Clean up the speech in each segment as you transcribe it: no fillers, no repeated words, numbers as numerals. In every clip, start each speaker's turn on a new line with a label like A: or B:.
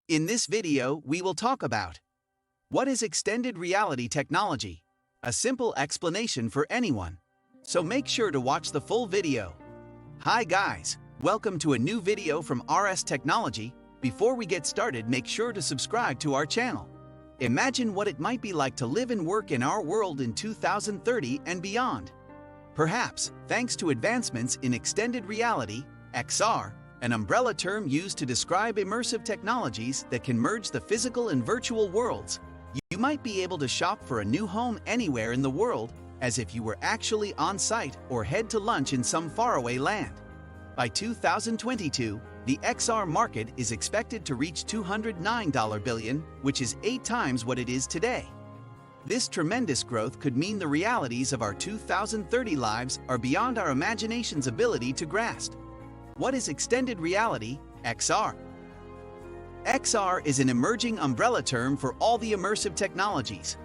A: In this video, we will talk about what is extended reality technology? A simple explanation for anyone. So make sure to watch the full video. Hi guys, welcome to a new video from RS Technology. Before we get started, make sure to subscribe to our channel. Imagine what it might be like to live and work in our world in 2030 and beyond. Perhaps, thanks to advancements in extended reality, XR, an umbrella term used to describe immersive technologies that can merge the physical and virtual worlds, you might be able to shop for a new home anywhere in the world, as if you were actually on site or head to lunch in some faraway land. By 2022, the XR market is expected to reach $209 billion, which is 8 times what it is today. This tremendous growth could mean the realities of our 2030 lives are beyond our imagination's ability to grasp. What is extended reality, XR? XR is an emerging umbrella term for all the immersive technologies.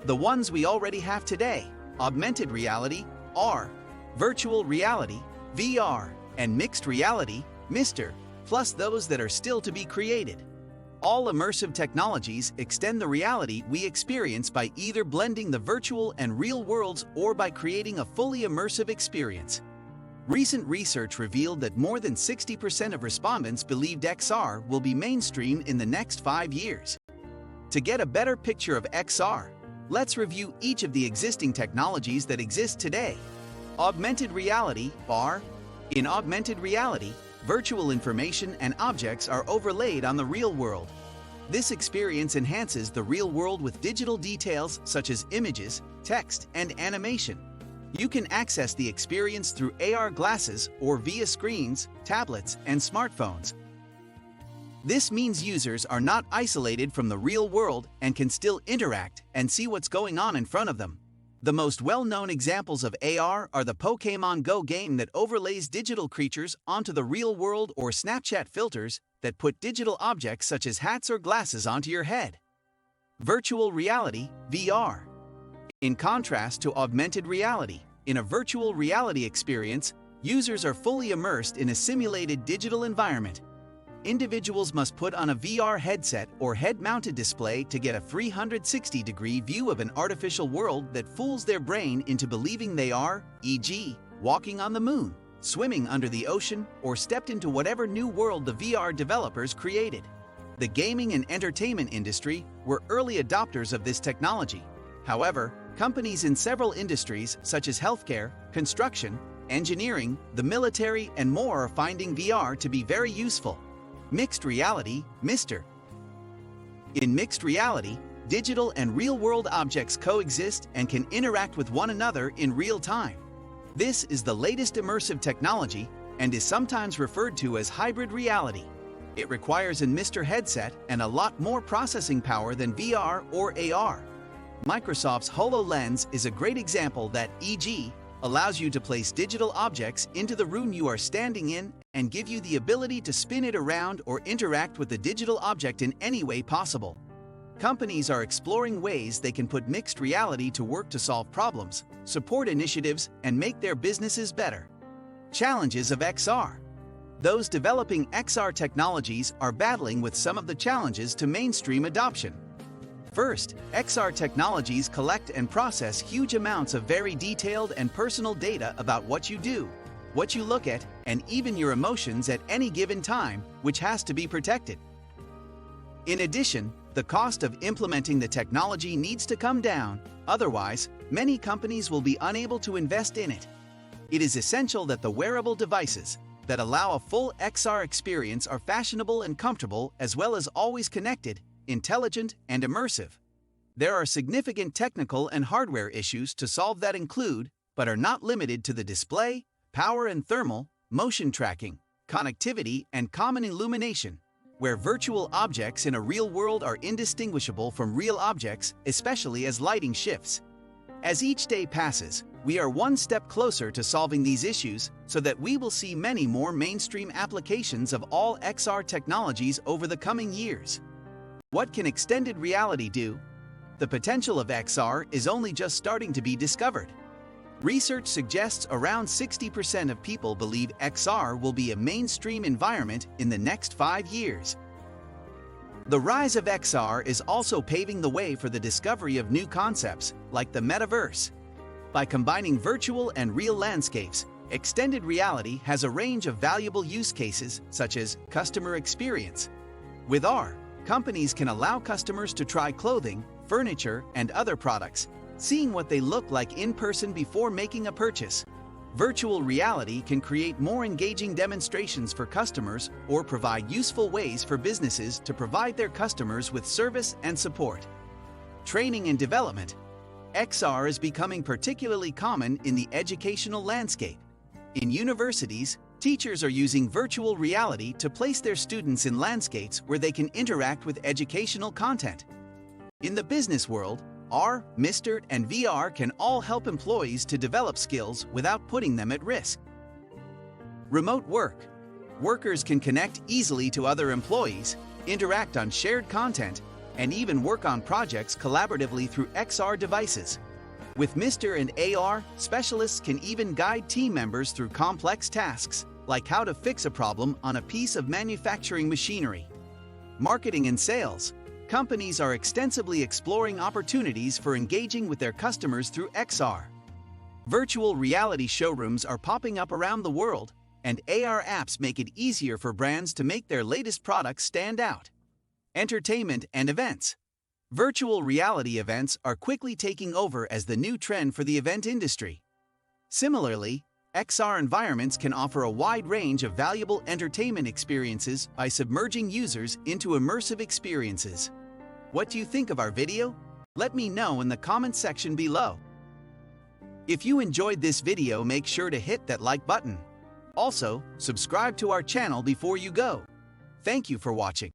A: The ones we already have today, augmented reality, AR, virtual reality, VR, and mixed reality, MR, plus those that are still to be created. All immersive technologies extend the reality we experience by either blending the virtual and real worlds or by creating a fully immersive experience. Recent research revealed that more than 60% of respondents believed XR will be mainstream in the next 5 years. To get a better picture of XR, let's review each of the existing technologies that exist today. Augmented reality, AR. In augmented reality, virtual information and objects are overlaid on the real world. This experience enhances the real world with digital details such as images, text, and animation. You can access the experience through AR glasses or via screens, tablets, and smartphones. This means users are not isolated from the real world and can still interact and see what's going on in front of them. The most well-known examples of AR are the Pokémon Go game that overlays digital creatures onto the real world, or Snapchat filters that put digital objects such as hats or glasses onto your head. Virtual reality, VR. In contrast to augmented reality, in a virtual reality experience, users are fully immersed in a simulated digital environment. Individuals must put on a VR headset or head-mounted display to get a 360-degree view of an artificial world that fools their brain into believing they are, e.g., walking on the moon, swimming under the ocean, or stepped into whatever new world the VR developers created. The gaming and entertainment industry were early adopters of this technology. However, companies in several industries such as healthcare, construction, engineering, the military, and more are finding VR to be very useful. Mixed reality, MR. In mixed reality, digital and real-world objects coexist and can interact with one another in real time. This is the latest immersive technology and is sometimes referred to as hybrid reality. It requires an MR headset and a lot more processing power than VR or AR. Microsoft's HoloLens is a great example that, e.g., allows you to place digital objects into the room you are standing in and give you the ability to spin it around or interact with the digital object in any way possible. Companies are exploring ways they can put mixed reality to work to solve problems, support initiatives, and make their businesses better. Challenges of XR. Those developing XR technologies are battling with some of the challenges to mainstream adoption. First, XR technologies collect and process huge amounts of very detailed and personal data about what you do, what you look at, and even your emotions at any given time, which has to be protected. In addition, the cost of implementing the technology needs to come down, otherwise, many companies will be unable to invest in it. It is essential that the wearable devices that allow a full XR experience are fashionable and comfortable, as well as always connected, intelligent, and immersive. There are significant technical and hardware issues to solve that include, but are not limited to, the display, power and thermal, motion tracking, connectivity, and common illumination, where virtual objects in a real world are indistinguishable from real objects, especially as lighting shifts. As each day passes, we are one step closer to solving these issues so that we will see many more mainstream applications of all XR technologies over the coming years. What can extended reality do? The potential of XR is only just starting to be discovered. Research suggests around 60% of people believe XR will be a mainstream environment in the next 5 years. The rise of XR is also paving the way for the discovery of new concepts, like the metaverse. By combining virtual and real landscapes, extended reality has a range of valuable use cases such as customer experience. With R, companies can allow customers to try clothing, furniture, and other products, seeing what they look like in person before making a purchase. Virtual reality can create more engaging demonstrations for customers or provide useful ways for businesses to provide their customers with service and support. Training and development. XR is becoming particularly common in the educational landscape. In universities, teachers are using virtual reality to place their students in landscapes where they can interact with educational content. In the business world, R, Mr., and VR can all help employees to develop skills without putting them at risk. Remote work. Workers can connect easily to other employees, interact on shared content, and even work on projects collaboratively through XR devices. With Mr. and AR, specialists can even guide team members through complex tasks, like how to fix a problem on a piece of manufacturing machinery. Marketing and sales. Companies are extensively exploring opportunities for engaging with their customers through XR. Virtual reality showrooms are popping up around the world, and AR apps make it easier for brands to make their latest products stand out. Entertainment and events. Virtual reality events are quickly taking over as the new trend for the event industry. Similarly, XR environments can offer a wide range of valuable entertainment experiences by submerging users into immersive experiences. What do you think of our video? Let me know in the comment section below. If you enjoyed this video, make sure to hit that like button. Also, subscribe to our channel before you go. Thank you for watching.